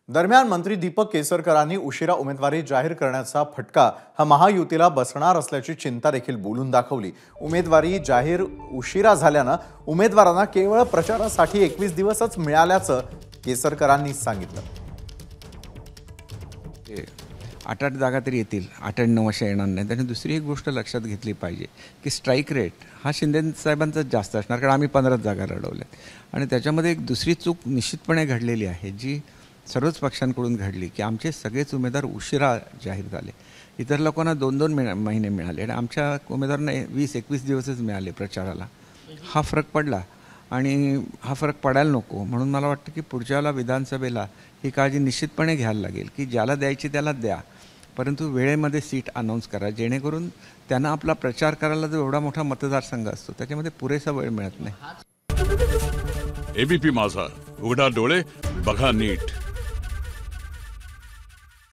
दरम्यान मंत्री दीपक केसरकरांनी उशिरा उमेदवारी जाहीर करण्याचा फटका हा महायुतीला बसणार असल्याची चिंता देखील बोलून दाखवली। उमेदवारी जाहीर उशिरा झाल्यानं उमेदवारांना केवळ प्रचारासाठी 21 दिवसच मिळाल्याचं केसरकरांनी सांगितलं। 8 जागा तरी येतील, 8-9 अशा येणार नाही। त्याने दुसरी एक गोष्ट लक्षात घेतली पाहिजे की स्ट्राईक रेट हा शिंदे साहेबांचा जास्त असणार, कारण आम्ही 15 जागा लढवल्यात। आणि त्याच्यामध्ये एक दुसरी चूक निश्चितपणे घडलेली आहे, जी सर्वच पक्षांकडून घडली, की आमचे सगळेच उमेदवार उशिरा जाहीर झाले। इतर लोकांना 2-2 महिने मिळाले आणि आमच्या उमेदवारांना 20-21 दिवसच मिळाले प्रचाराला। हा फरक पडला आणि हा फरक पडायला नको, म्हणून मला वाटतं की पुढच्याला विधानसभेला ही काळजी निश्चितपणे घ्यायला लागेल की ज्याला द्यायची त्याला द्या, परंतु वेळेमध्ये सीट अनाऊन्स करा, जेणेकरून त्यांना आपला प्रचार करायला जो एवढा मोठा मतदारसंघ असतो त्याच्यामध्ये पुरेसा वेळ मिळत नाही। एबीपी माझा, उघडा डोळे बघा नीट।